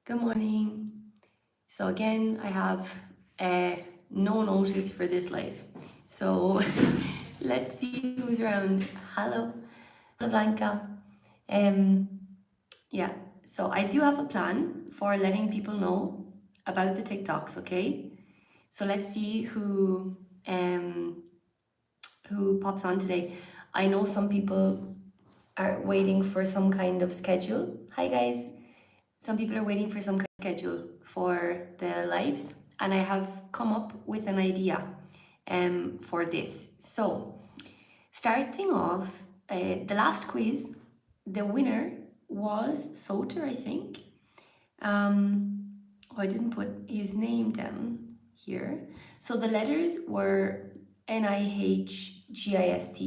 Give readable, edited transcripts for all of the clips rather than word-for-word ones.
Good morning. So again, I have no notice for this live. So let's see who's around. Hello, hello Blanca. Um, yeah, so I do have a plan for letting people know about the TikToks, okay? So let's see who pops on today. I know some people are waiting for some kind of schedule. Hi guys. Some people are waiting for some kind of schedule for the lives, and I have come up with an idea for this. So, starting off, the last quiz, the winner was Soter, I think. I didn't put his name down here. So the letters were NIHGIST,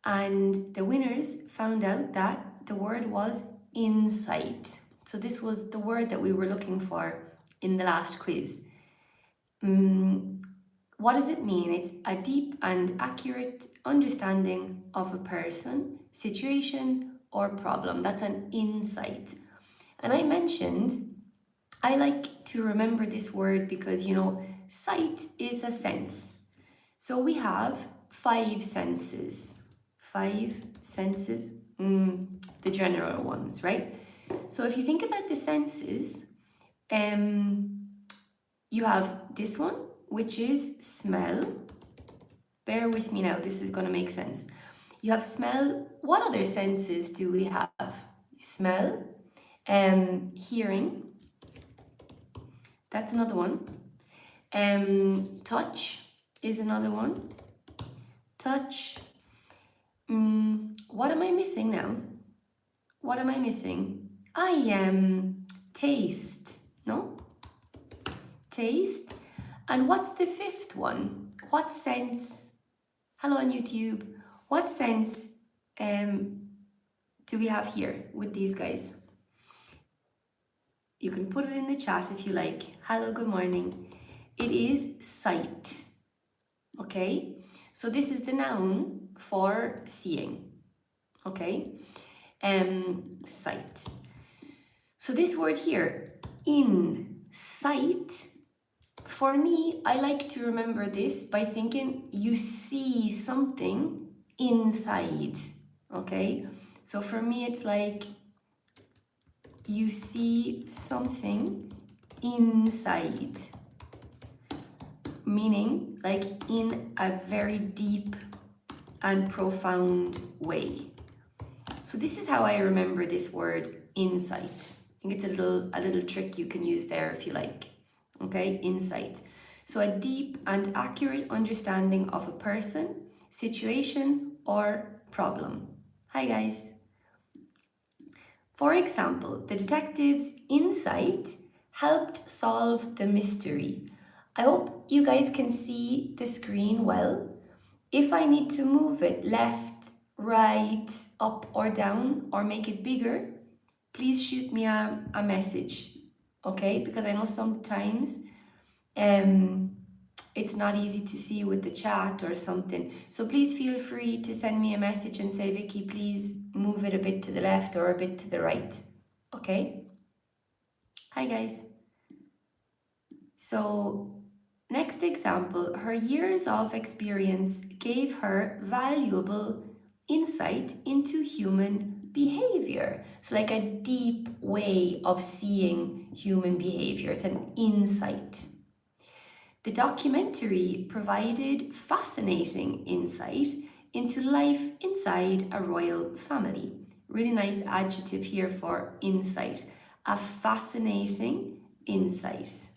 and the winners found out that the word was insight. So this was the word that we were looking for in the last quiz. What does it mean? It's a deep and accurate understanding of a person, situation, or problem. That's an insight. And I mentioned I like to remember this word because, sight is a sense. So we have five senses. Five senses, the general ones, right? So if you think about the senses, you have this one, which is smell. Bear with me now, this is going to make sense. You have smell. What other senses do we have? Smell, hearing, that's another one. Touch is another one. Touch. What am I missing now? What am I missing? I am taste. No? Taste. And what's the fifth one? What sense? Hello on YouTube. What sense do we have here with these guys? You can put it in the chat if you like. Hello, good morning. It is sight. Okay? So this is the noun for seeing. Okay? Sight. So this word here, insight, for me, I like to remember this by thinking you see something inside. Okay? So for me, it's like you see something inside, meaning like in a very deep and profound way. So this is how I remember this word insight. I think it's a little trick you can use there if you like. Okay, insight. So a deep and accurate understanding of a person, situation, or problem. Hi guys. For example, the detective's insight helped solve the mystery. I hope you guys can see the screen well. If I need to move it left, right, up or down, or make it bigger, please shoot me a message, okay? Because I know sometimes it's not easy to see with the chat or something. So please feel free to send me a message and say, Vikki, please move it a bit to the left or a bit to the right, okay? Hi guys. So next example, her years of experience gave her valuable insight into human behavior. So like a deep way of seeing human behavior. It's an insight. The documentary provided fascinating insight into life inside a royal family. Really nice adjective here for insight. A fascinating insight.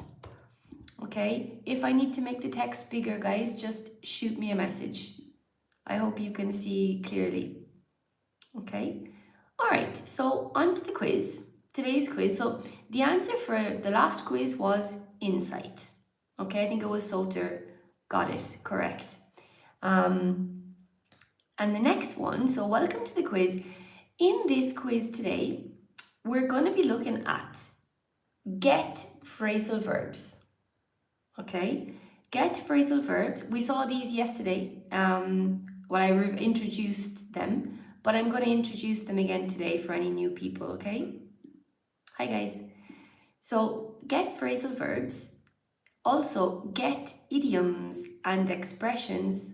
Okay, if I need to make the text bigger, guys, just shoot me a message. I hope you can see clearly. Okay, all right, so on to the quiz, today's quiz. So the answer for the last quiz was insight. Okay, I think it was Soter got it correct. And the next one, so welcome to the quiz. In this quiz today, we're going to be looking at get phrasal verbs. Okay, get phrasal verbs. We saw these yesterday when I introduced them, but I'm going to introduce them again today for any new people, okay? Hi guys. So get phrasal verbs, also get idioms and expressions.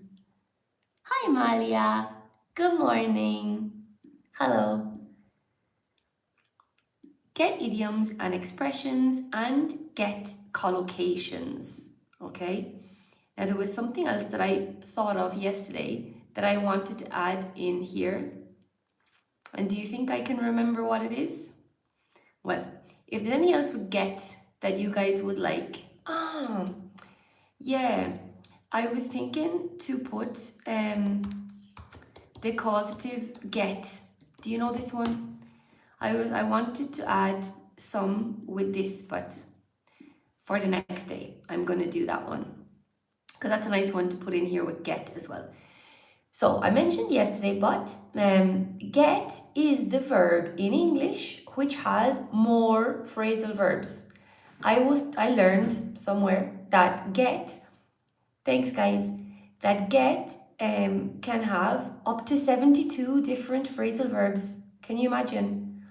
Hi Malia, good morning. Hello. Get idioms and expressions and get collocations. Okay. Now there was something else that I thought of yesterday that I wanted to add in here. And do you think I can remember what it is? Well, if there's anything else with get that you guys would like. Yeah. I was thinking to put the causative get. Do you know this one? I wanted to add some with this, but for the next day, I'm gonna do that one. Because that's a nice one to put in here with get as well. So I mentioned yesterday, but get is the verb in English which has more phrasal verbs. I learned somewhere that get, thanks guys, that get can have up to 72 different phrasal verbs. Can you imagine?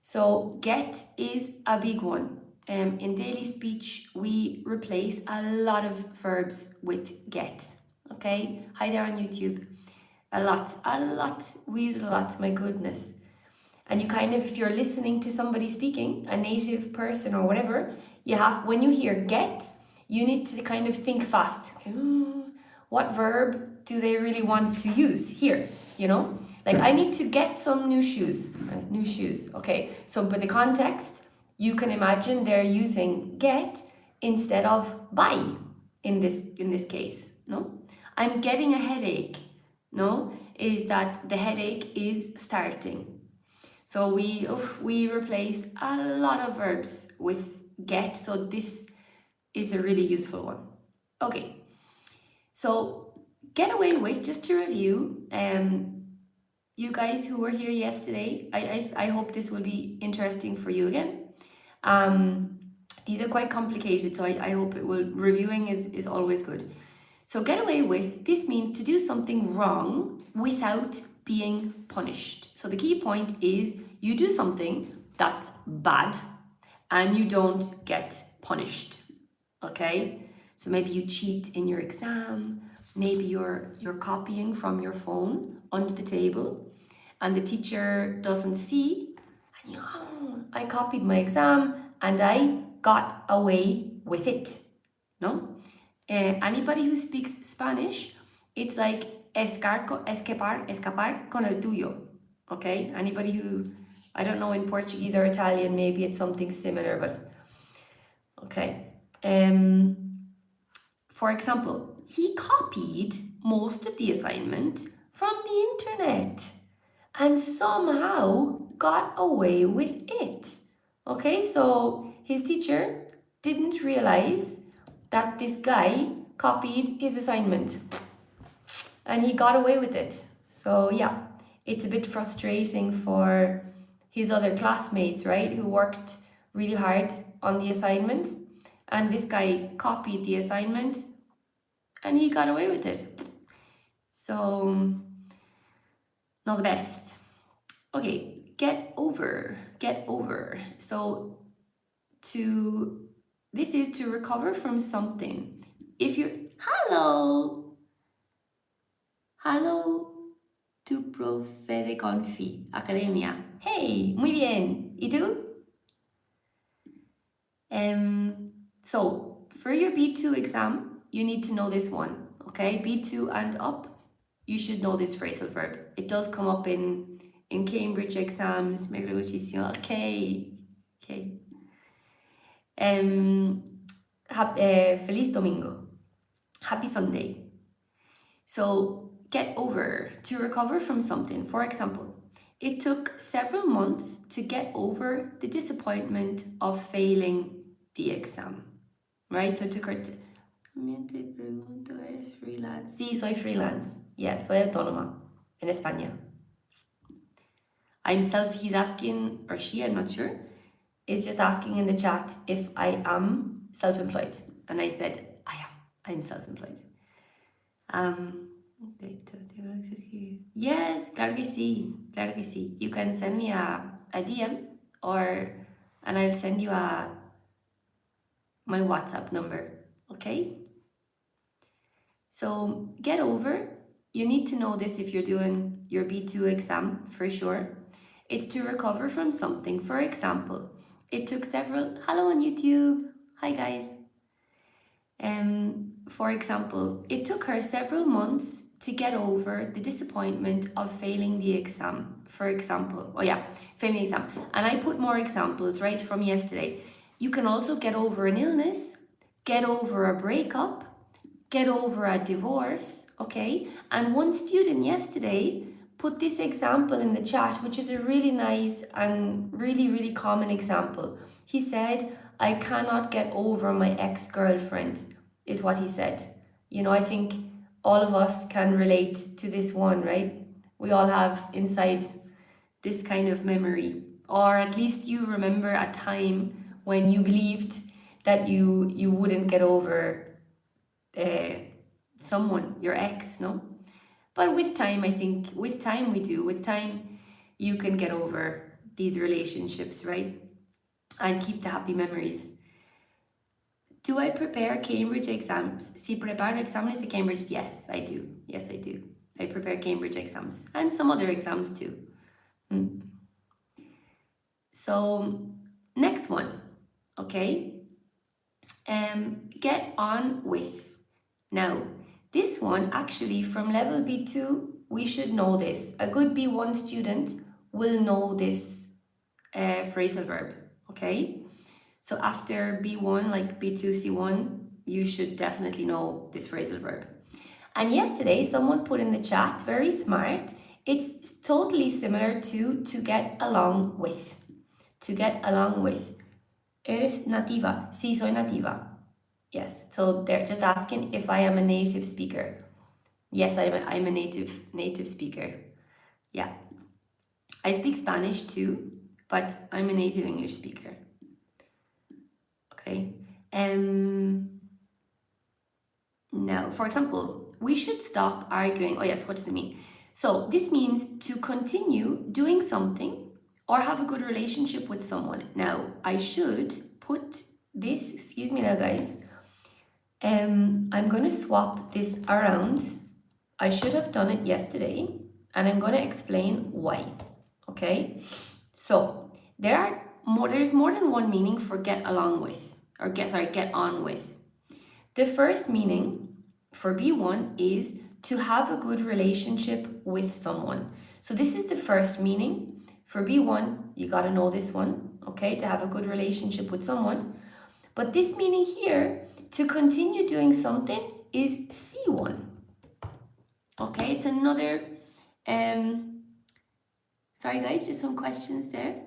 So get is a big one. In daily speech, we replace a lot of verbs with get. Okay, hi there on YouTube. A lot. We use it a lot, my goodness. And you kind of, if you're listening to somebody speaking, a native person or whatever, when you hear get, you need to kind of think fast. Okay, what verb do they really want to use here? You know, like I need to get some new shoes. New shoes. Okay, so but the context, you can imagine they're using get instead of buy in this case. No, I'm getting a headache. No, is that the headache is starting. So we replace a lot of verbs with get. So this is a really useful one. Okay, so get away with, just to review, you guys who were here yesterday, I hope this will be interesting for you again. These are quite complicated, so I hope it will, reviewing is always good. So get away with, this means to do something wrong without being punished. So the key point is you do something that's bad and you don't get punished. Okay? So maybe you cheat in your exam, maybe you're copying from your phone under the table and the teacher doesn't see, and I copied my exam and I got away with it. No? Anybody who speaks Spanish, it's like escapar con el tuyo. Okay? Anybody who, I don't know, in Portuguese or Italian, maybe it's something similar, but okay. For example, he copied most of the assignment from the internet and somehow got away with it. Okay, so his teacher didn't realize that this guy copied his assignment and he got away with it. So yeah, it's a bit frustrating for his other classmates, right, who worked really hard on the assignment, and this guy copied the assignment and he got away with it. So not the best. Okay, get over. So this is to recover from something. If you're, hello to Profe de Confi, Academia. Hey, muy bien. ¿Y tú? So for your B2 exam, you need to know this one, okay? B2 and up, you should know this phrasal verb. It does come up in Cambridge exams. Me creo muchísimo. Okay. Feliz domingo. Happy Sunday. So get over, to recover from something. For example, it took several months to get over the disappointment of failing the exam, right? So it took her to... Te pregunto, ¿eres freelance? Sí, soy freelance. Yeah, soy autónoma en España. He's asking, or she, I'm not sure, is just asking in the chat if I am self-employed. And I said, I'm self-employed. Yes, claro que sí. You can send me a DM and I'll send you a my WhatsApp number, okay? So get over, you need to know this if you're doing your B2 exam for sure. It's to recover from something. For example, it took several, hello on YouTube, hi guys. For example, it took her several months to get over the disappointment of failing the exam. For example, failing the exam. And I put more examples right from yesterday. You can also get over an illness, get over a breakup, get over a divorce, okay? And one student yesterday put this example in the chat, which is a really nice and really, really common example. He said, I cannot get over my ex-girlfriend, is what he said. You know, I think all of us can relate to this one, right? We all have inside this kind of memory, or at least you remember a time when you believed that you wouldn't get over someone, your ex, no? But with time, I think, with time we do. With time, you can get over these relationships, right? And keep the happy memories. Do I prepare Cambridge exams? Si preparo exámenes de Cambridge? Yes, I do. Yes, I do. I prepare Cambridge exams and some other exams too. So, next one, okay? Get on with. Now, this one actually from level B2, we should know this. A good B1 student will know this phrasal verb, okay? So after B1, like B2, C1, you should definitely know this phrasal verb. And yesterday, someone put in the chat, very smart, it's totally similar to get along with. To get along with. ¿Eres nativa? Sí, soy nativa. Yes, so they're just asking if I am a native speaker. Yes, I'm a native speaker. Yeah. I speak Spanish too, but I'm a native English speaker. Okay. Now, for example, we should stop arguing. Oh yes, what does it mean? So this means to continue doing something or have a good relationship with someone. Now, I should put this, excuse me now guys, I'm going to swap this around. I should have done it yesterday and I'm going to explain why. Okay, so there's more than one meaning for get along with, or get on with. The first meaning for B1 is to have a good relationship with someone. So this is the first meaning. For B1, you got to know this one, okay, to have a good relationship with someone. But this meaning here, to continue doing something, is C1. Okay, it's another, sorry guys, just some questions there.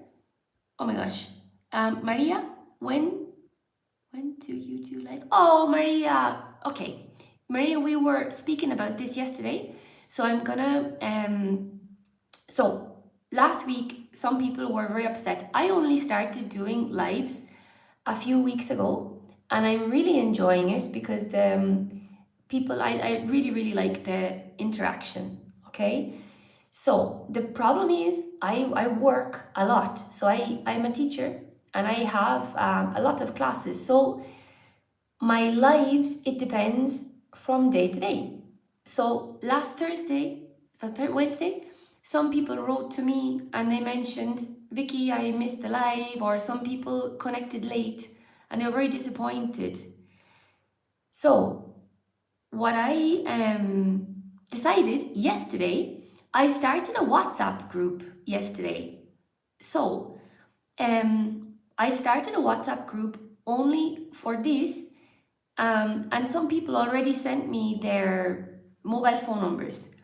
Oh my gosh. Maria, when do you do live? Oh, Maria. Okay. Maria, we were speaking about this yesterday. So I'm gonna, so last week, some people were very upset. I only started doing lives a few weeks ago and I'm really enjoying it because the people, I really, really like the interaction, okay? So the problem is I work a lot. So I'm a teacher and I have a lot of classes. So my lives, it depends from day to day. So last Thursday, Wednesday, some people wrote to me and they mentioned, Vikki, I missed the live, or some people connected late and they were very disappointed. So what I decided yesterday, I started a WhatsApp group yesterday. So I started a WhatsApp group only for this, and some people already sent me their mobile phone numbers.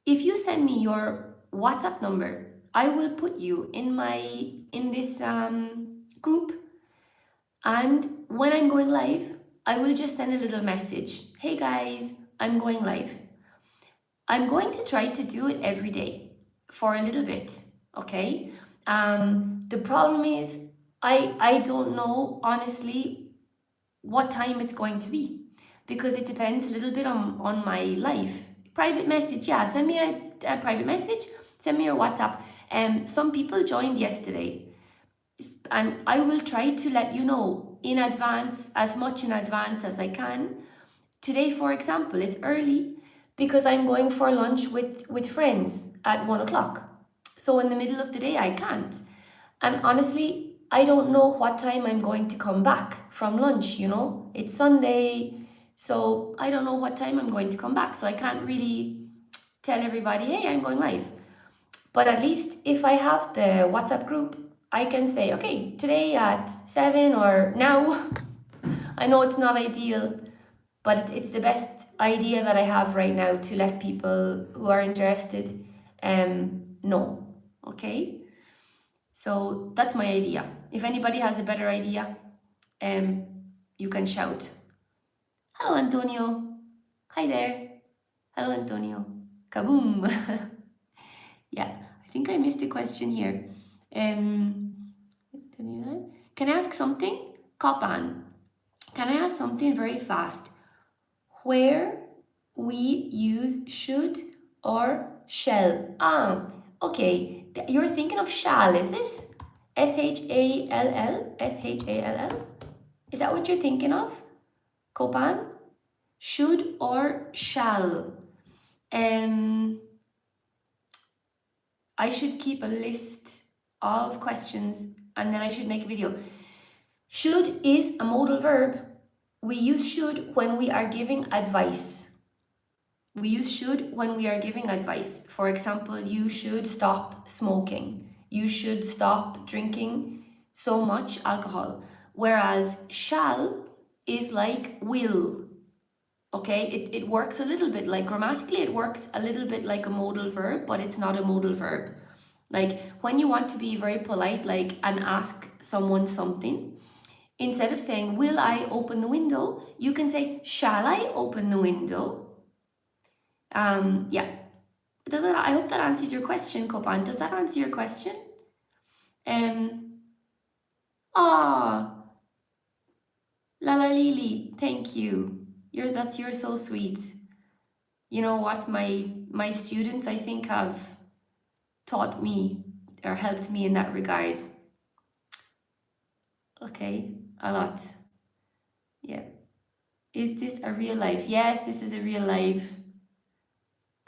If you send me your WhatsApp number, I will put you in this group, and when I'm going live, I will just send a little message. Hey guys, I'm going live. I'm going to try to do it every day for a little bit, okay? The problem is I don't know honestly what time it's going to be because it depends a little bit on my life. Private message, yeah, send me a private message, send me your WhatsApp. Some people joined yesterday. And I will try to let you know in advance, as much in advance as I can. Today, for example, it's early because I'm going for lunch with friends at 1 o'clock. So in the middle of the day, I can't. And honestly, I don't know what time I'm going to come back from lunch, you know? It's Sunday, so I don't know what time I'm going to come back. So I can't really tell everybody, hey, I'm going live. But at least if I have the WhatsApp group, I can say, okay, today at 7 or now. I know it's not ideal, but it's the best idea that I have right now to let people who are interested know. Okay? So that's my idea. If anybody has a better idea, you can shout. Hello, Antonio. Hi there. Hello, Antonio. Kaboom. Yeah, I think I missed a question here. Can I ask something? Kopan, can I ask something very fast? Where we use should or shall? Okay. You're thinking of shall, is it? Shall? Shall? Is that what you're thinking of? Kopan? Should or shall? I should keep a list of questions and then I should make a video. Should is a modal verb. We use should when we are giving advice. We use should when we are giving advice. For example, you should stop smoking. You should stop drinking so much alcohol. Whereas shall is like will. Okay, it works a little bit like grammatically, it works a little bit like a modal verb, but it's not a modal verb. Like when you want to be very polite, like, and ask someone something, instead of saying, will I open the window? You can say, shall I open the window? Yeah. I hope that answers your question, Kopan. Does that answer your question? Ah, Lala Lili, thank you. You're so sweet. You know what? My students, I think, have taught me or helped me in that regard. Okay, a lot. Yeah. Is this a real life? Yes, this is a real life.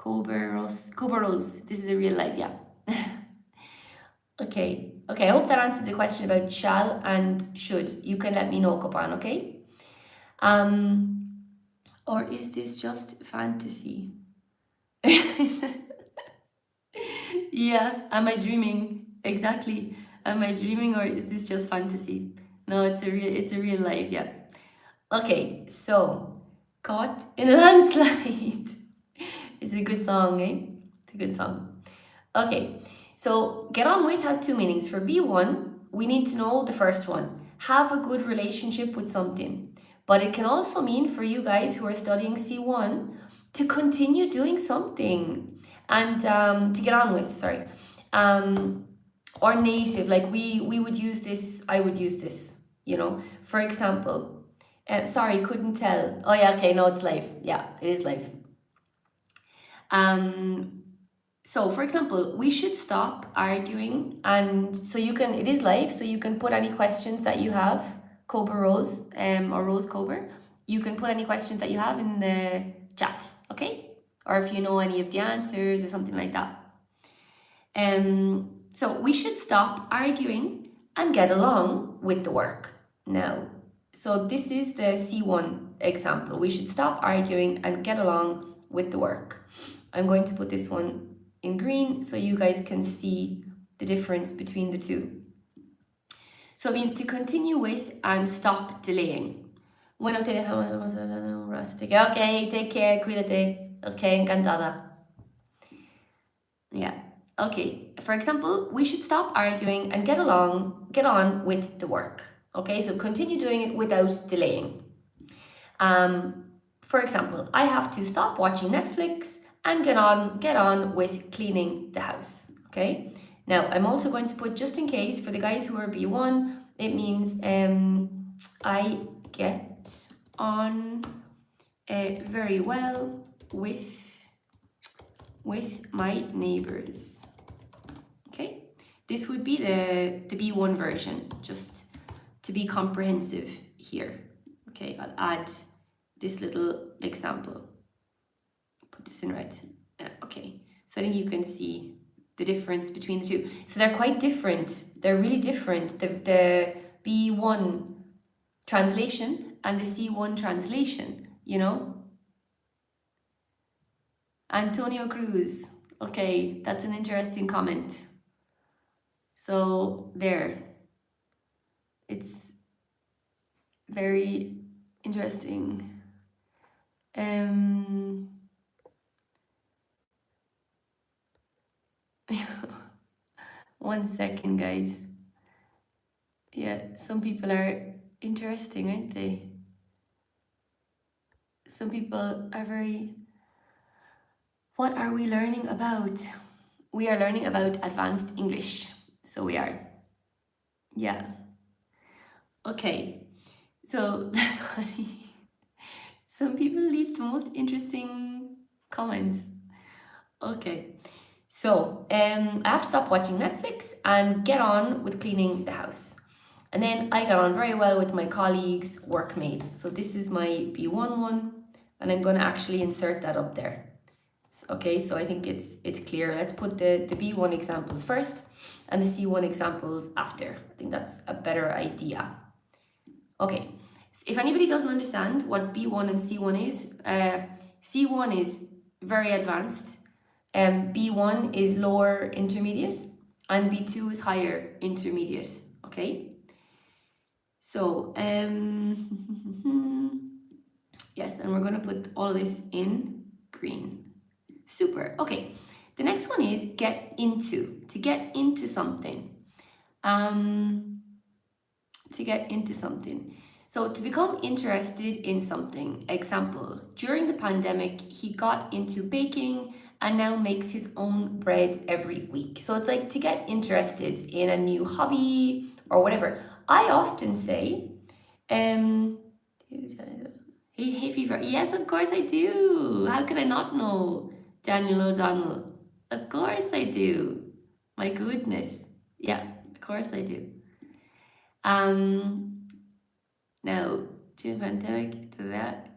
Kobaros. This is a real life, yeah. Okay, I hope that answers the question about shall and should. You can let me know, Kopan, okay? Or is this just fantasy? Yeah, am I dreaming? Exactly. Am I dreaming or is this just fantasy? No, it's a real life, yeah. Okay, so Caught in a Landslide. It's a good song, eh? It's a good song. Okay, so get on with has two meanings. For B1, we need to know the first one. Have a good relationship with something. But it can also mean for you guys who are studying C1 to continue doing something and to get on with, sorry. Or native, like we would use this, I would use this, you know. For example, sorry, couldn't tell. Oh yeah, okay, no, it's live. Yeah, it is live. So for example, we should stop arguing, and so you can, it is live, so you can put any questions that you have, Cobra Rose, or Rose Cobra, you can put any questions that you have in the chat, okay? Or if you know any of the answers or something like that. So we should stop arguing and get along with the work now. So this is the C1 example. We should stop arguing and get along with the work. I'm going to put this one in green so you guys can see the difference between the two. So it means to continue with and stop delaying. Bueno, te dejamos. Okay, take care, cuídate. Okay, encantada. Yeah. Okay. For example, we should stop arguing and get on with the work. Okay, so continue doing it without delaying. For example, I have to stop watching Netflix and get on with cleaning the house. Okay. Now I'm also going to put, just in case, for the guys who are B1, it means I get on very well with my neighbors. Okay, This would be the B1 version, just to be comprehensive here. Okay, I'll add this little example. Put this in red. Okay, so I think you can see the difference between the two. So they're quite different. They're really different. The B1 translation and the C1 translation, you know? Antonio Cruz. Okay, that's an interesting comment. So there. It's very interesting. One second, guys. Yeah, some people are interesting, aren't they? Some people are very... What are we learning about? We are learning about advanced English. So we are. Yeah. Okay. So that's funny. Some people leave the most interesting comments. Okay. So I have to stop watching Netflix and get on with cleaning the house. And then I got on very well with my colleagues, workmates. So this is my B1 one, and I'm going to actually insert that up there. Okay, so I think it's clear. Let's put the B1 examples first and the C1 examples after. I think that's a better idea. Okay, if anybody doesn't understand what B1 and C1 is, C1 is very advanced, B1 is lower intermediate, and B2 is higher intermediate, okay? So, yes, and we're going to put all of this in green. Super. Okay. The next one is get into. To get into something. To get into something. So to become interested in something. Example, during the pandemic, he got into baking and now makes his own bread every week. So it's like to get interested in a new hobby or whatever. I often say, hey Fever. Yes, of course I do. How could I not know? Daniel O'Donnell. Of course I do. My goodness. Yeah, of course I do. Now, to pandemic, to that.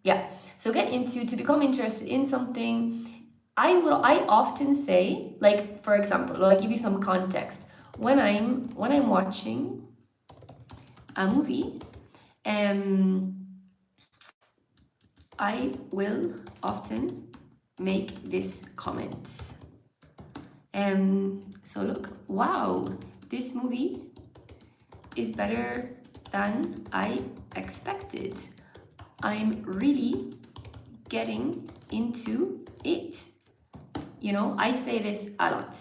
Yeah, so get into, to become interested in something. I often say, like, for example, I'll give you some context. When I'm watching a movie, I will often make this comment. So look, wow, this movie is better than I expected. I'm really getting into it. You know, I say this a lot.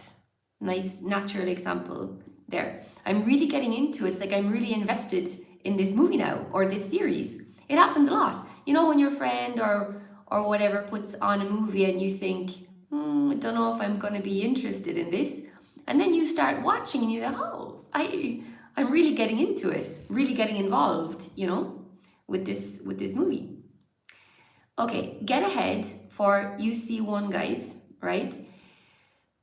Nice natural example there. I'm really getting into it. It's like I'm really invested in this movie now or this series. It happens a lot. You know, when your friend or whatever puts on a movie and you think, I don't know if I'm going to be interested in this. And then you start watching and you say, oh, I'm really getting into it, really getting involved, you know, with this movie. Okay, get ahead for UC1, guys, right?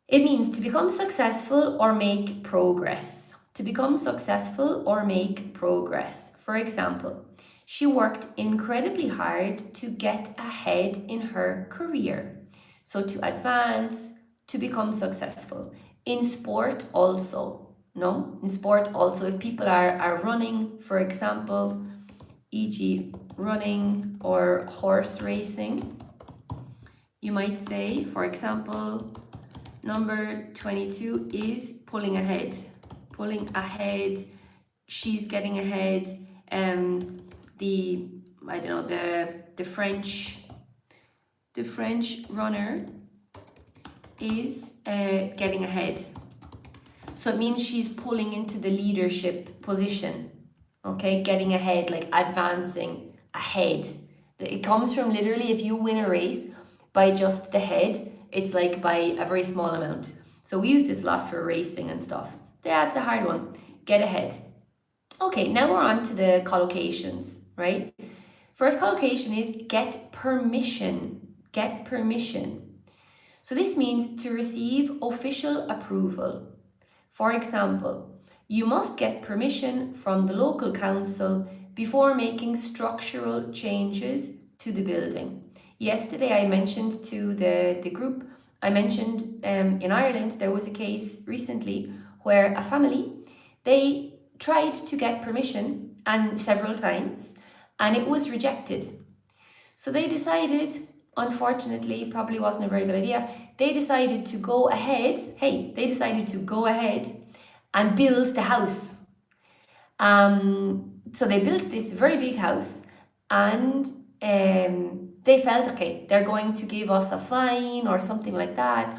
It means to become successful or make progress. To become successful or make progress. For example, she worked incredibly hard to get ahead in her career. So to advance, to become successful. In sport also, no? In sport also, if people are running, for example, e.g. running or horse racing, you might say, for example, number 22 is pulling ahead. Pulling ahead, she's getting ahead. The French runner is getting ahead. So it means she's pulling into the leadership position. Okay, getting ahead, like advancing ahead. It comes from literally if you win a race by just the head, it's like by a very small amount. So we use this a lot for racing and stuff. Yeah, it's a hard one. Get ahead. Okay, now we're on to the collocations, right? First collocation is get permission. Get permission. So this means to receive official approval. For example, you must get permission from the local council before making structural changes to the building. Yesterday I mentioned to the group, I mentioned in Ireland there was a case recently where a family, they tried to get permission and several times and it was rejected. So they decided, unfortunately, probably wasn't a very good idea, they decided to go ahead, they decided to go ahead and build the house. So they built this very big house and they felt, okay, they're going to give us a fine or something like that,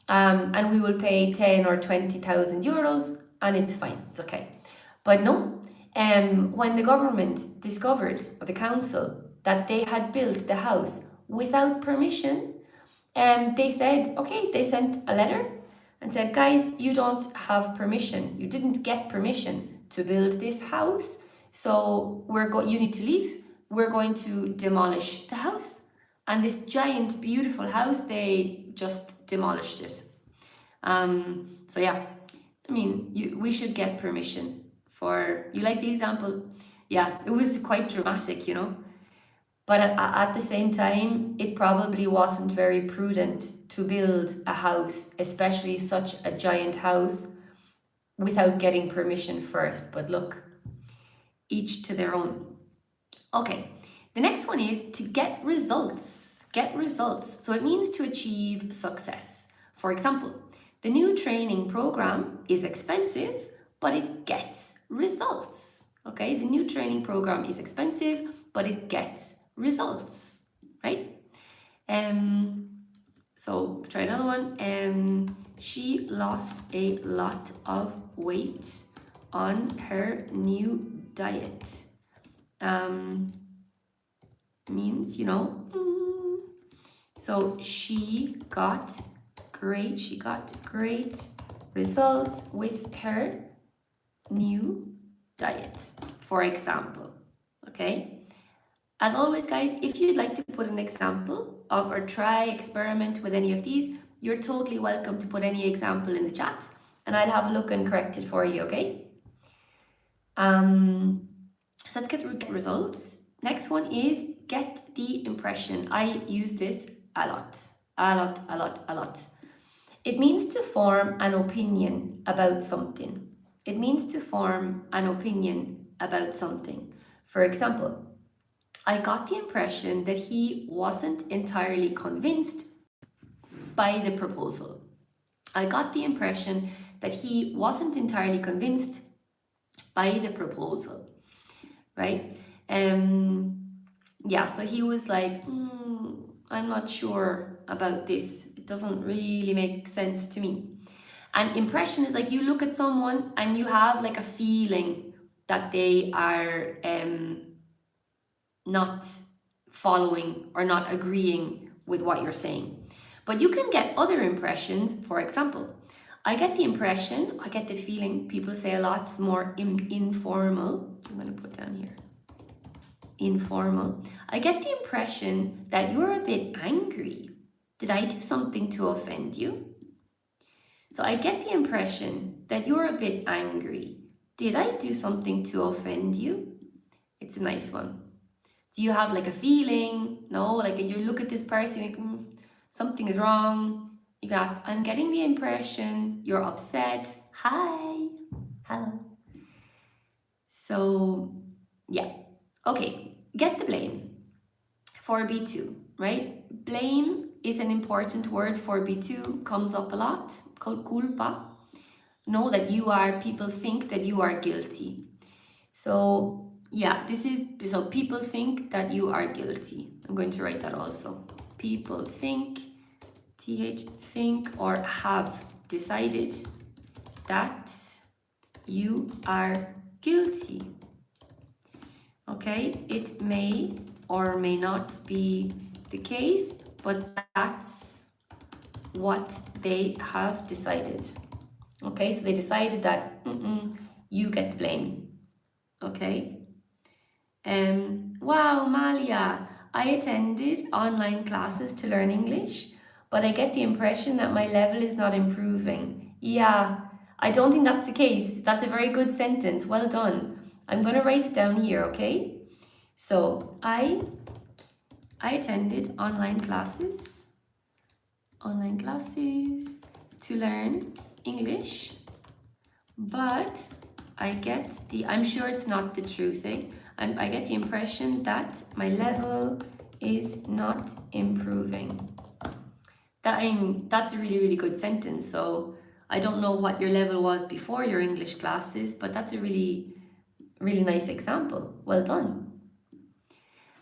and we will pay 10 or 20,000 euros and it's fine, it's okay. But no, when the government discovered, or the council, that they had built the house without permission, they said, okay, they sent a letter and said, guys, you don't have permission. You didn't get permission to build this house. So you need to leave. We're going to demolish the house. And this giant, beautiful house, they just demolished it. So yeah, I mean, we should get permission for, you like the example? Yeah, it was quite dramatic, you know. But at the same time, it probably wasn't very prudent to build a house, especially such a giant house, without getting permission first. But look, each to their own. Okay, the next one is to get results. Get results. So it means to achieve success. For example, the new training program is expensive, but it gets results. Okay, the new training program is expensive, but it gets results, right? So try another one. She lost a lot of weight on her new diet. Means, you know, so she got great results with her new diet, for example. Okay. As always, guys, if you'd like to put an example of or try experiment with any of these, you're totally welcome to put any example in the chat and I'll have a look and correct it for you, okay? So let's get results. Next one is get the impression. I use this a lot. It means to form an opinion about something. It means to form an opinion about something. For example, I got the impression that he wasn't entirely convinced by the proposal. I got the impression that he wasn't entirely convinced by the proposal, right? Yeah, so he was like, I'm not sure about this. It doesn't really make sense to me. And impression is like you look at someone and you have like a feeling that they are not following or not agreeing with what you're saying. But you can get other impressions. For example, I get the feeling, people say a lot more informal. I'm going to put down here. Informal. I get the impression that you're a bit angry. Did I do something to offend you? So I get the impression that you're a bit angry. Did I do something to offend you? It's a nice one. Do you have like a feeling? No, like you look at this person, you think, something is wrong. You can ask, I'm getting the impression you're upset. Hi, hello. So yeah, okay, get the blame for B2, right? Blame is an important word for B2, comes up a lot, called culpa. Know that people think that you are guilty. So yeah, so people think that you are guilty. I'm going to write that also. People think, think or have decided that you are guilty. Okay, it may or may not be the case, but that's what they have decided. Okay, so they decided that you get the blame. Okay. Wow, Malia, I attended online classes to learn English, but I get the impression that my level is not improving. Yeah, I don't think that's the case. That's a very good sentence. Well done. I'm going to write it down here, okay? So, I attended online classes to learn English, but I'm sure it's not the truth, eh? I get the impression that my level is not improving. That's a really, really good sentence. So I don't know what your level was before your English classes, but that's a really, really nice example. Well done.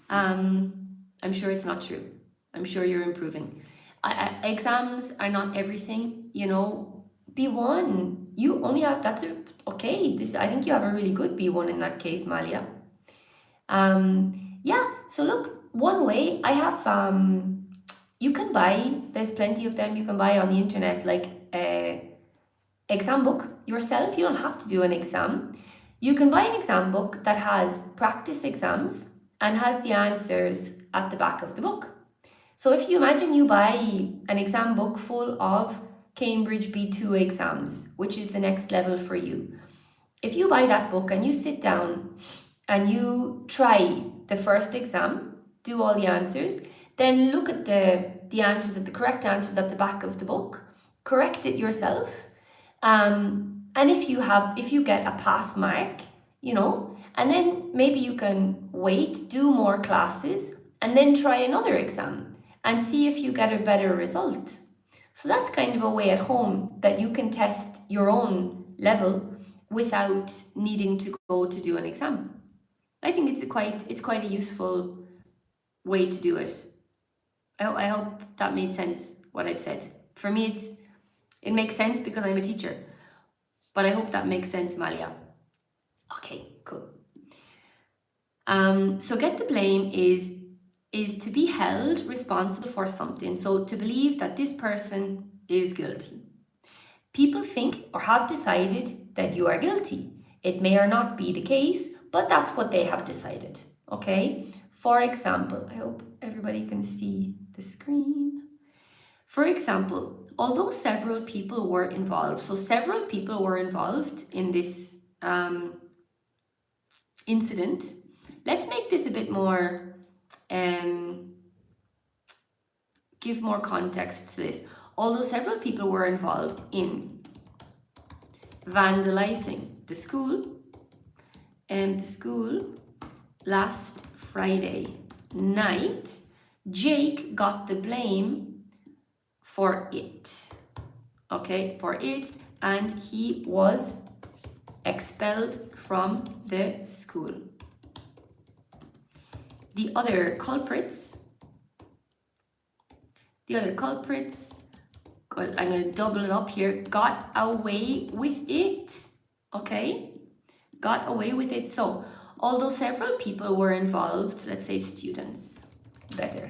I'm sure it's not true. I'm sure you're improving. Exams are not everything, you know. B1, you only have, okay, I think you have a really good B1 in that case, Malia. Yeah, so look, one way I have, you can buy, there's plenty of them you can buy on the internet, like a exam book yourself. You don't have to do an exam. You can buy an exam book that has practice exams and has the answers at the back of the book. So if you imagine you buy an exam book full of Cambridge B2 exams, which is the next level for you. If you buy that book and you sit down and you try the first exam, do all the answers, then look at the answers, at the correct answers at the back of the book, correct it yourself, and if you get a pass mark, you know, and then maybe you can wait, do more classes, and then try another exam and see if you get a better result. So that's kind of a way at home that you can test your own level without needing to go to do an exam. I think it's quite a useful way to do it. I hope that made sense, what I've said. For me, it makes sense because I'm a teacher. But I hope that makes sense, Malia. Okay, cool. So get the blame is to be held responsible for something. So to believe that this person is guilty. People think or have decided that you are guilty. It may or not be the case, but that's what they have decided. Okay? For example, I hope everybody can see the screen. For example, although several people were involved, so several people were involved in this incident. Let's make this a bit more, give more context to this. Although several people were involved in vandalizing the school last Friday night, Jake got the blame for it. Okay, for it, and he was expelled from the school. The other culprits, I'm going to double it up here, got away with it. Okay, got away with it. So, although several people were involved, let's say students, better.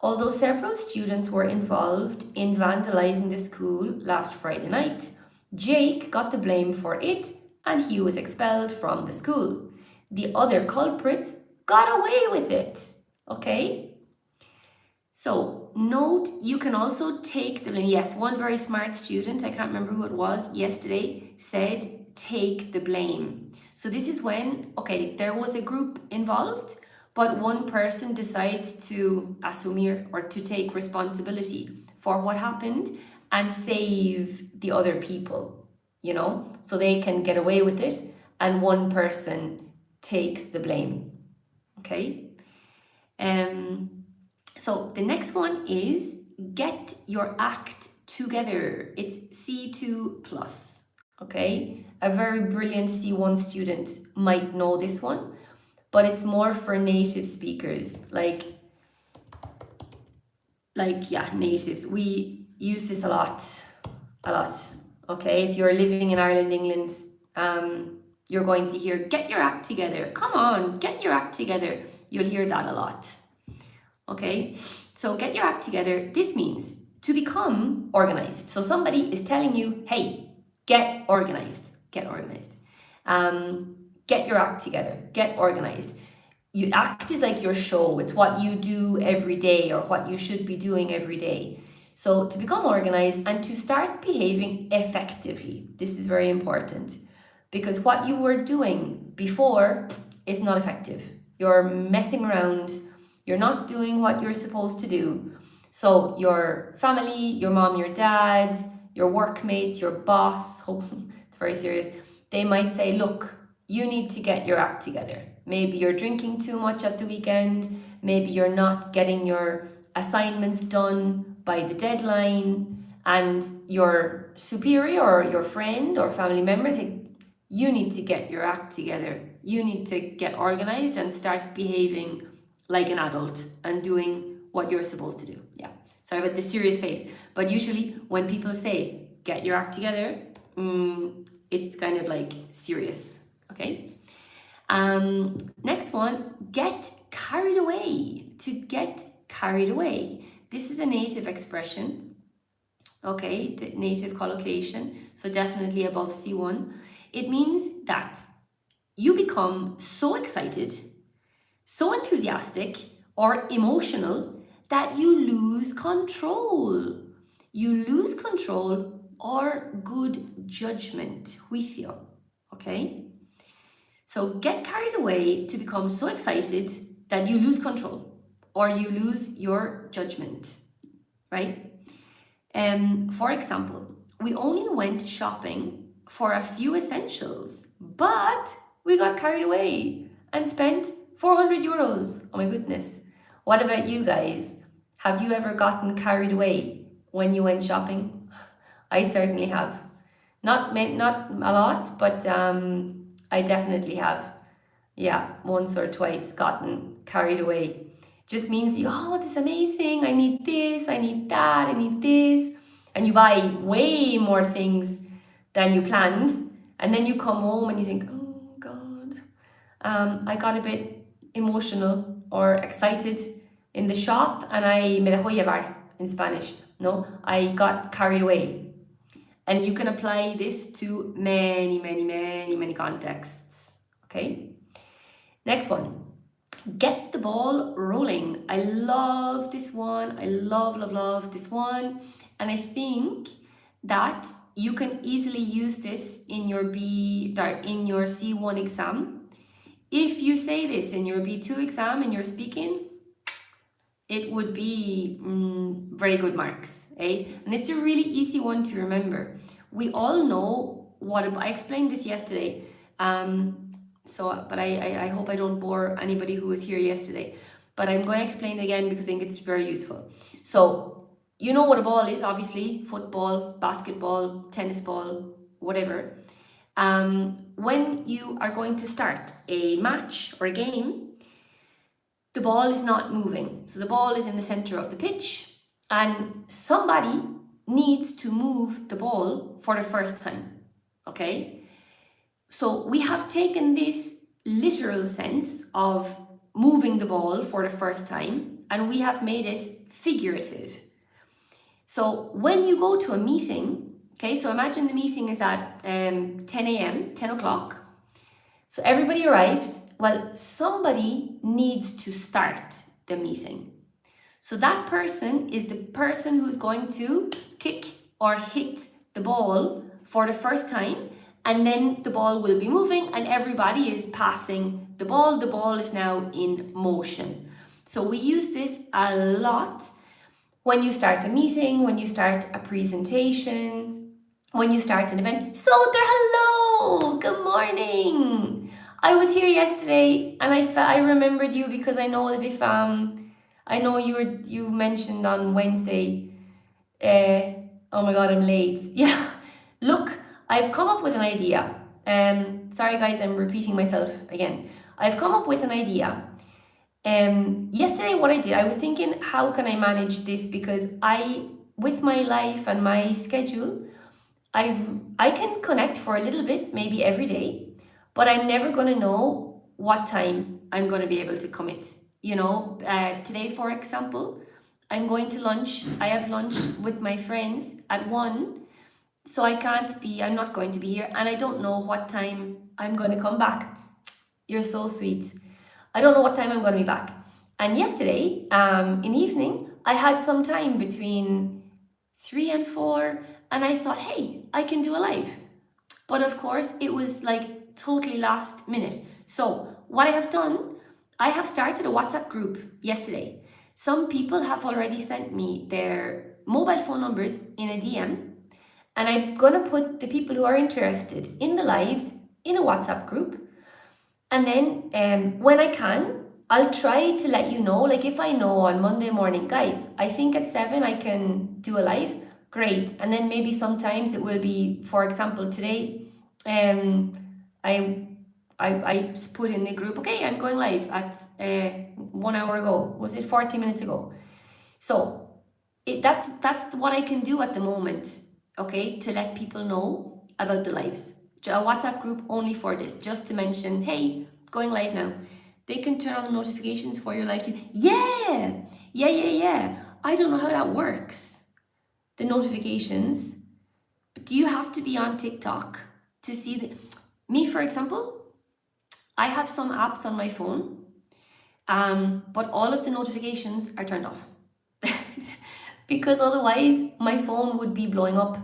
Although several students were involved in vandalizing the school last Friday night, Jake got the blame for it and he was expelled from the school. The other culprits got away with it. Okay? So, note, you can also take the blame. Yes, one very smart student, I can't remember who it was, yesterday said, take the blame. So this is when, okay, there was a group involved, but one person decides to assume or to take responsibility for what happened and save the other people, you know, so they can get away with it, and one person takes the blame. Okay? So the next one is get your act together. It's C2 plus. Okay? A very brilliant C1 student might know this one, but it's more for native speakers, like yeah, natives. We use this a lot. Okay, if you're living in Ireland, England, you're going to hear, get your act together. Come on, get your act together. You'll hear that a lot. Okay, so get your act together. This means to become organized. So somebody is telling you, hey, get organized. Get organized. Get your act together. Get organized. You act is like your show. It's what you do every day or what you should be doing every day. So to become organized and to start behaving effectively. This is very important because what you were doing before is not effective. You're messing around. You're not doing what you're supposed to do. So your family, your mom, your dad, your workmates, your boss, hope it's very serious, they might say, look, you need to get your act together. Maybe you're drinking too much at the weekend. Maybe you're not getting your assignments done by the deadline. And your superior or your friend or family member say, you need to get your act together. You need to get organized and start behaving like an adult and doing what you're supposed to do. Yeah, sorry about the serious face. But usually when people say, get your act together, it's kind of like serious, okay? Next one, get carried away. To get carried away. This is a native expression, okay, the native collocation, so definitely above C1. It means that you become so excited, so enthusiastic or emotional that you lose control. You lose control or good judgment, juicio, okay? So get carried away to become so excited that you lose control or you lose your judgment, right? For example, we only went shopping for a few essentials, but we got carried away and spent 400 euros. Oh my goodness. What about you guys? Have you ever gotten carried away when you went shopping? I certainly have. Not a lot, but I definitely have. Yeah, once or twice gotten carried away. Just means you, oh, this is amazing. I need this, I need that, I need this. And you buy way more things than you planned. And then you come home and you think, oh God, I got a bit emotional or excited in the shop and I me dejó llevar in Spanish. No, I got carried away. And you can apply this to many contexts, okay? Next one, get the ball rolling. I love this one. I love this one. And I think that you can easily use this in your C1 exam. If you say this in your B2 exam in your speaking, it would be very good marks, eh? And it's a really easy one to remember. We all know I explained this yesterday. But I hope I don't bore anybody who was here yesterday. But I'm going to explain it again because I think it's very useful. So, you know what a ball is, obviously. Football, basketball, tennis ball, whatever. When you are going to start a match or a game, the ball is not moving. So the ball is in the center of the pitch and somebody needs to move the ball for the first time, okay? So we have taken this literal sense of moving the ball for the first time and we have made it figurative. So when you go to a meeting, okay, so imagine the meeting is at 10 a.m., 10 o'clock. So everybody arrives. Well, somebody needs to start the meeting. So that person is the person who's going to kick or hit the ball for the first time. And then the ball will be moving and everybody is passing the ball. The ball is now in motion. So we use this a lot when you start a meeting, when you start a presentation, when you start an event. Soder, hello, good morning. I was here yesterday and I remembered you because I know that if I know you mentioned on Wednesday, oh my God, I'm late. Yeah, look, I've come up with an idea. Sorry guys, I'm repeating myself again. I've come up with an idea. Yesterday what I did, I was thinking, how can I manage this? Because with my life and my schedule, I can connect for a little bit, maybe every day, but I'm never going to know what time I'm going to be able to commit. You know, today, for example, I'm going to lunch. I have lunch with my friends at 1, so I'm not going to be here, and I don't know what time I'm going to come back. You're so sweet. I don't know what time I'm going to be back. And yesterday, in the evening, I had some time between 3 and 4, and I thought, hey, I can do a live. But of course, it was like totally last minute. So what I have done, I have started a WhatsApp group yesterday. Some people have already sent me their mobile phone numbers in a DM, and I'm gonna put the people who are interested in the lives in a WhatsApp group. And then when I can, I'll try to let you know. Like if I know on Monday morning, guys, I think at 7 I can do a live, great. And then maybe sometimes it will be, for example, today, I I put in the group, okay, I'm going live at 1 hour ago. Was it 40 minutes ago? So that's what I can do at the moment, okay, to let people know about the lives. A WhatsApp group only for this, just to mention, hey, going live now. They can turn on the notifications for your live too. Yeah. I don't know how that works. The notifications. But do you have to be on TikTok to see the? Me, for example, I have some apps on my phone, but all of the notifications are turned off. Because otherwise my phone would be blowing up.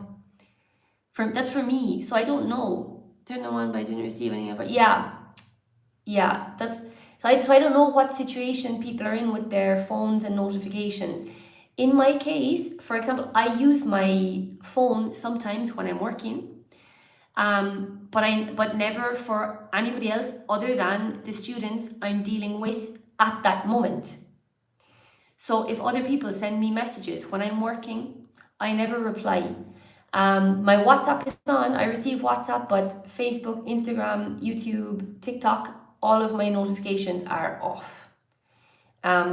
That's for me, so I don't know. Turn them on, but I didn't receive any of it. Yeah, that's so I don't know what situation people are in with their phones and notifications. In my case, for example, I use my phone sometimes when I'm working, but never for anybody else other than the students I'm dealing with at that moment. So if other people send me messages when I'm working, I never reply. My WhatsApp is on, I receive WhatsApp, but Facebook, Instagram, YouTube, TikTok, all of my notifications are off.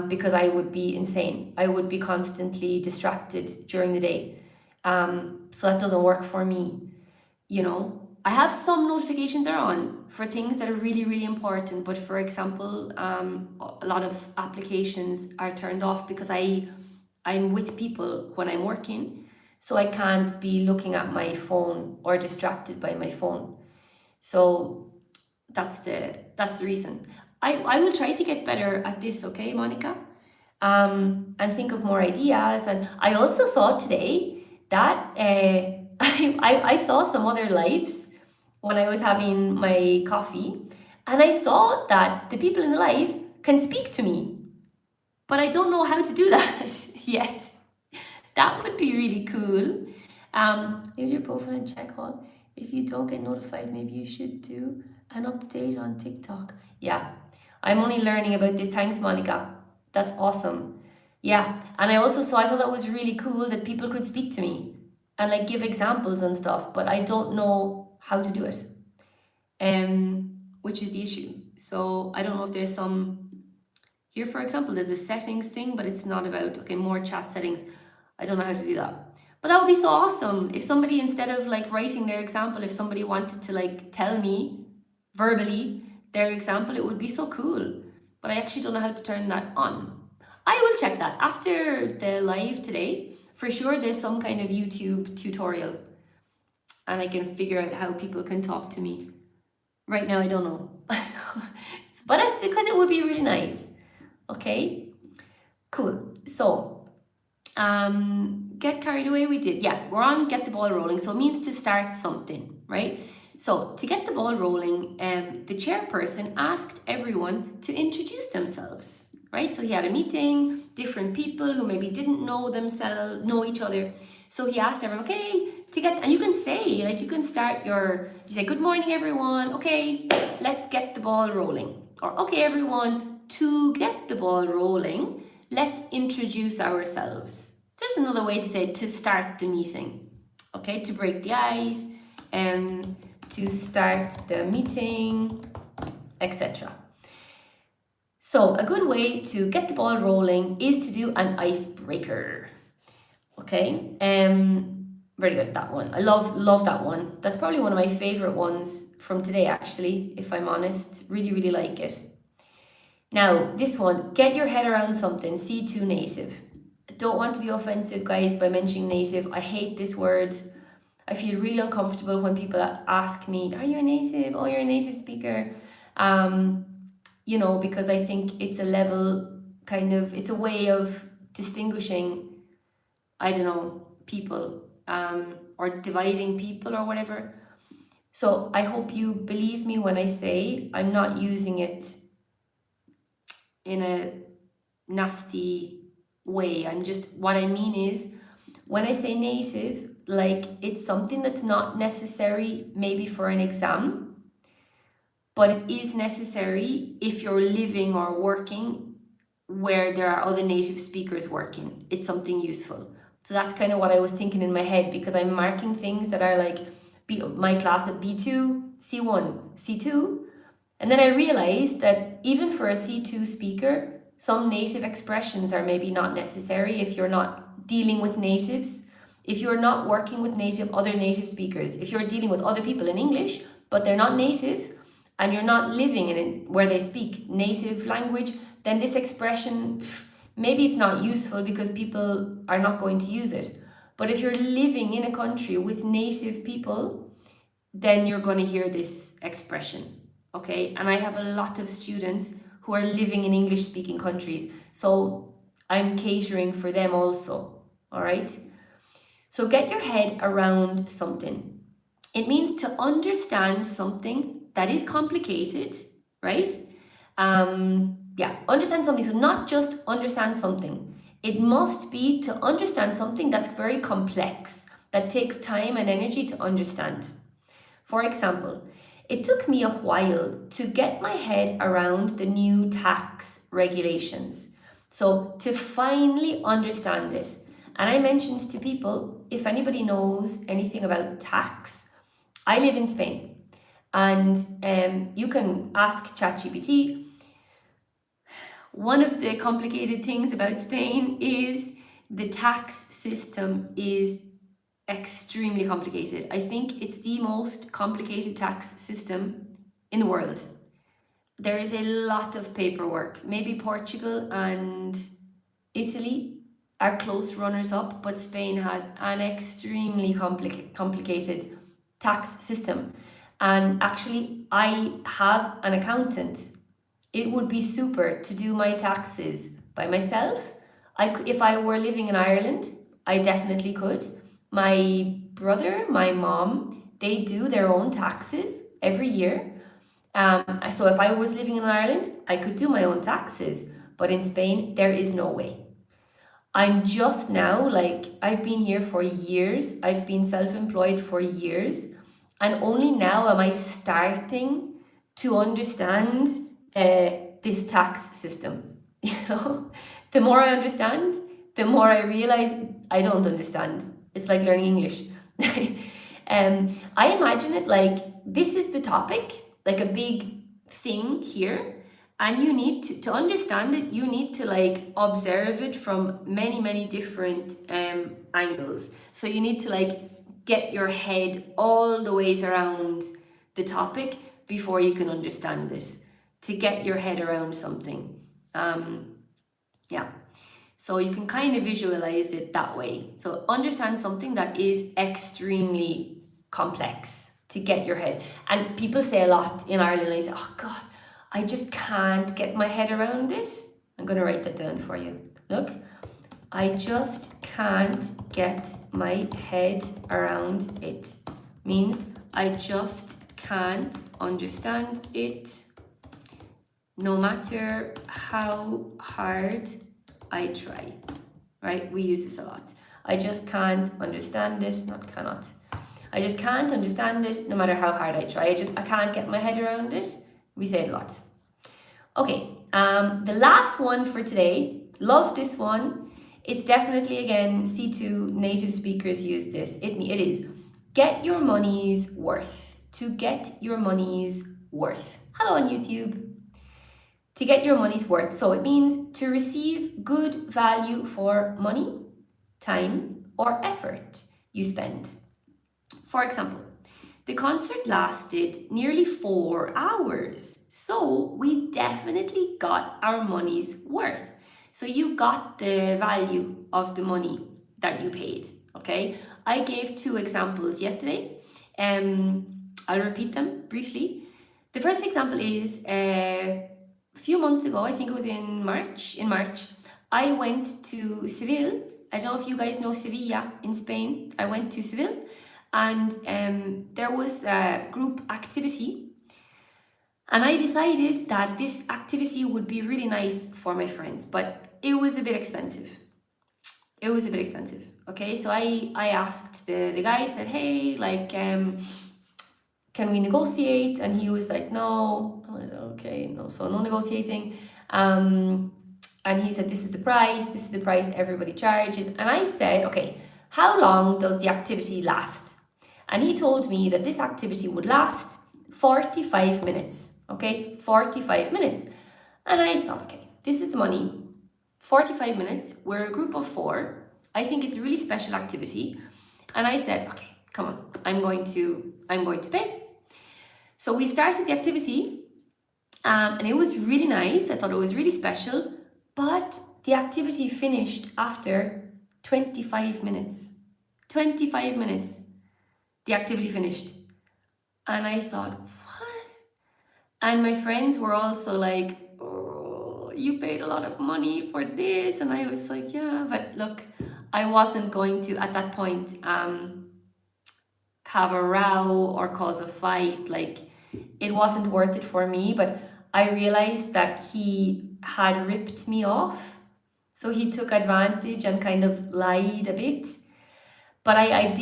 Because I would be insane. I would be constantly distracted during the day. So that doesn't work for me. I have some notifications are on for things that are really, really important. But for example, a lot of applications are turned off because I'm with people when I'm working. So I can't be looking at my phone or distracted by my phone. So that's the reason. I will try to get better at this, okay, Monica? And think of more ideas. And I also saw today that I saw some other lives when I was having my coffee, and I saw that the people in the live can speak to me, but I don't know how to do that yet. That would be really cool. Use your profile and check all. If you don't get notified, maybe you should do an update on TikTok. Yeah, I'm only learning about this. Thanks, Monica. That's awesome. Yeah, and I thought that was really cool that people could speak to me and like give examples and stuff, but I don't know how to do it. Which is the issue. So I don't know if there's some here, for example, there's a settings thing, but it's not about, okay, more chat settings. I don't know how to do that. But that would be so awesome if somebody, instead of like writing their example, if somebody wanted to like tell me verbally their example, it would be so cool. But I actually don't know how to turn that on. I will check that after the live today. For sure, there's some kind of YouTube tutorial and I can figure out how people can talk to me. Right now, I don't know. But because it would be really nice. Okay, cool. So, get carried away we did. Yeah, we're on get the ball rolling. So it means to start something, right? So to get the ball rolling, the chairperson asked everyone to introduce themselves, right? So he had a meeting, different people who maybe didn't know each other. So he asked everyone, okay, and you can say, like, you can start you say, good morning, everyone. Okay, let's get the ball rolling. Or, okay, everyone, to get the ball rolling, let's introduce ourselves. Just another way to say to start the meeting. Okay, to break the ice, to start the meeting, etc. So a good way to get the ball rolling is to do an icebreaker. Okay, very good, that one. I love that one. That's probably one of my favorite ones from today, actually, if I'm honest. Really, really like it. Now, this one, get your head around something, C2 native. I don't want to be offensive, guys, by mentioning native. I hate this word. I feel really uncomfortable when people ask me, are you a native? Oh, you're a native speaker. Because I think it's a level, it's a way of distinguishing, I don't know, people, or dividing people or whatever. So I hope you believe me when I say I'm not using it in a nasty way. What I mean is, when I say native, like it's something that's not necessary maybe for an exam, but it is necessary if you're living or working where there are other native speakers working. It's something useful. So that's kind of what I was thinking in my head, because I'm marking things that are like my class at B2, C1, C2. And then I realized that even for a C2 speaker, some native expressions are maybe not necessary if you're not dealing with natives, if you're not working with other native speakers, if you're dealing with other people in English, but they're not native, and you're not living in it where they speak native language, then this expression, maybe it's not useful because people are not going to use it. But if you're living in a country with native people, then you're going to hear this expression, okay? And I have a lot of students who are living in English speaking countries, so I'm catering for them also, all right? So get your head around something. It means to understand something that is complicated, right? Understand something. So not just understand something. It must be to understand something that's very complex, that takes time and energy to understand. For example, it took me a while to get my head around the new tax regulations. So to finally understand it. And I mentioned to people, if anybody knows anything about tax, I live in Spain, and you can ask ChatGPT. One of the complicated things about Spain is the tax system is extremely complicated. I think it's the most complicated tax system in the world. There is a lot of paperwork. Maybe Portugal and Italy are close runners up, but Spain has an extremely complicated tax system. And actually, I have an accountant. It would be super to do my taxes by myself. If I were living in Ireland, I definitely could. My brother, my mom, they do their own taxes every year. So if I was living in Ireland, I could do my own taxes. But in Spain, there is no way. I'm just now, like, I've been here for years. I've been self-employed for years. And only now am I starting to understand this tax system. You know, the more I understand, the more I realize I don't understand. It's like learning English. I imagine it like this is the topic, like a big thing here, and you need to understand it, you need to like observe it from many different angles. So you need to like get your head all the ways around the topic before you can understand it, to get your head around something. So you can kind of visualize it that way. So understand something that is extremely complex to get your head. And people say a lot in Ireland, I say, oh God, I just can't get my head around it. I'm going to write that down for you. Look, I just can't get my head around it. Means I just can't understand it, no matter how hard I try, right? We use this a lot. I just can't understand it, not cannot. I just can't understand it no matter how hard I try. I can't get my head around it. We say it a lot. Okay, the last one for today, love this one. It's definitely, again, C2 native speakers use this. It is get your money's worth. To get your money's worth. Hello on YouTube. To get your money's worth. So it means to receive good value for money, time, or effort you spend. For example, the concert lasted nearly 4 hours, so we definitely got our money's worth. So you got the value of the money that you paid, okay? I gave 2 examples yesterday. I'll repeat them briefly. The first example is a few months ago, I think it was in March, I went to Seville I don't know if you guys know Sevilla in Spain. I went to Seville, and there was a group activity, and I decided that this activity would be really nice for my friends, but it was a bit expensive. It was a bit expensive. Okay, so I asked the guy. I said, hey, like, can we negotiate? And he was like, no. And I said, okay, no, so no negotiating. And he said, this is the price everybody charges. And I said, okay, how long does the activity last? And he told me that this activity would last 45 minutes. Okay, 45 minutes. And I thought, okay, this is the money. 45 minutes. We're a group of 4. I think it's a really special activity. And I said, okay, come on, I'm going to pay. So we started the activity, and it was really nice. I thought it was really special, but the activity finished after 25 minutes. 25 minutes, the activity finished. And I thought, what? And my friends were also like, oh, you paid a lot of money for this. And I was like, yeah, but look, I wasn't going to, at that point, have a row or cause a fight. Like, it wasn't worth it for me, but I realized that he had ripped me off. So he took advantage and kind of lied a bit. But I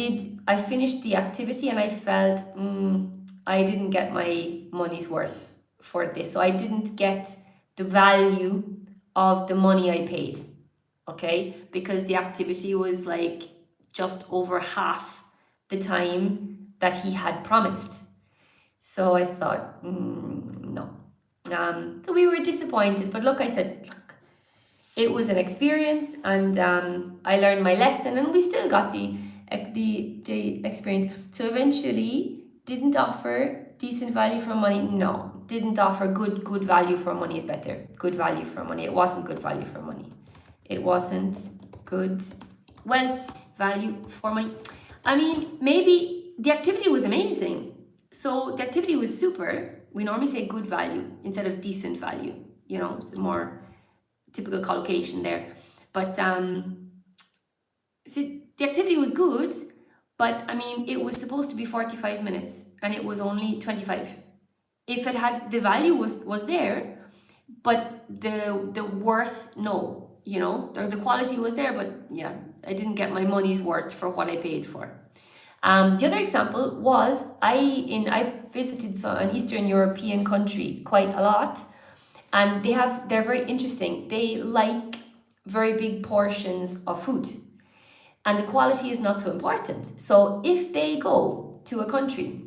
finished the activity, and I felt I didn't get my money's worth for this. So I didn't get the value of the money I paid, okay? Because the activity was like just over half the time that he had promised. So I thought, no. So we were disappointed, but look, I said, look, it was an experience, and I learned my lesson, and we still got the experience. So eventually, didn't offer decent value for money. No, didn't offer good value for money is better. Good value for money. It wasn't good value for money. It wasn't good, well, value for money. I mean, maybe the activity was amazing. So the activity was super. We normally say good value instead of decent value. You know, it's a more typical collocation there. But so the activity was good, but I mean, it was supposed to be 45 minutes and it was only 25. If it had, the value was there, but the worth, no, you know, the quality was there, but yeah, I didn't get my money's worth for what I paid for. The other example was I've visited an Eastern European country quite a lot, and they're very interesting. They like very big portions of food, and the quality is not so important. So if they go to a country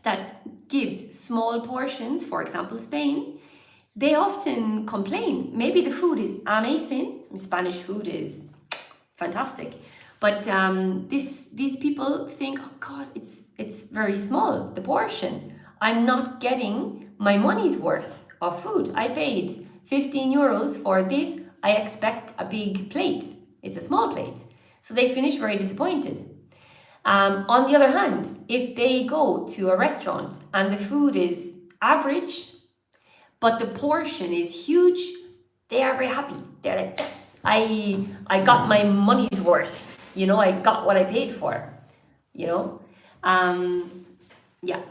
that gives small portions, for example, Spain, they often complain. Maybe the food is amazing. Spanish food is fantastic. But these people think, oh God, it's very small, the portion. I'm not getting my money's worth of food. I paid 15 euros for this. I expect a big plate. It's a small plate. So they finish very disappointed. On the other hand, if they go to a restaurant and the food is average, but the portion is huge, they are very happy. They're like, yes, I got my money's worth. You know, I got what I paid for, you know? Yeah.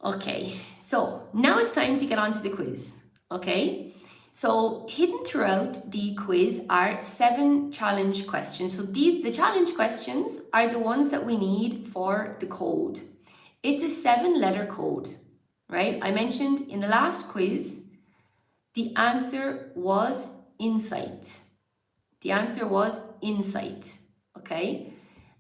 Okay, so now it's time to get on to the quiz, okay? So hidden throughout the quiz are 7 challenge questions. So the challenge questions are the ones that we need for the code. It's a 7-letter code, right? I mentioned in the last quiz, the answer was insight. The answer was insight, okay?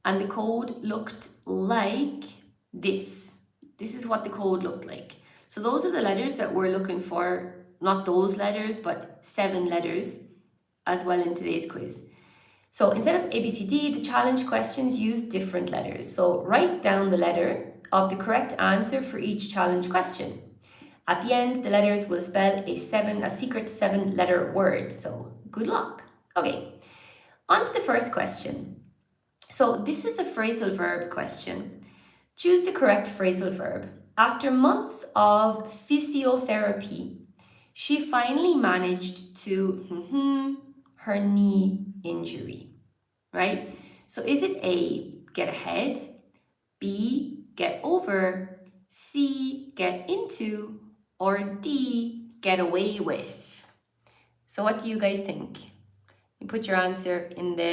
And the code looked like this. This is what the code looked like. So those are the letters that we're looking for, not those letters, but 7 letters as well in today's quiz. So instead of A, B, C, D, the challenge questions use different letters. So write down the letter of the correct answer for each challenge question. At the end, the letters will spell a secret 7-letter word. So good luck. Okay, on to the first question. So this is a phrasal verb question. Choose the correct phrasal verb. After months of physiotherapy, she finally managed to her knee injury, right? So is it A, get ahead, B, get over, C, get into, or D, get away with? So what do you guys think? You put your answer in the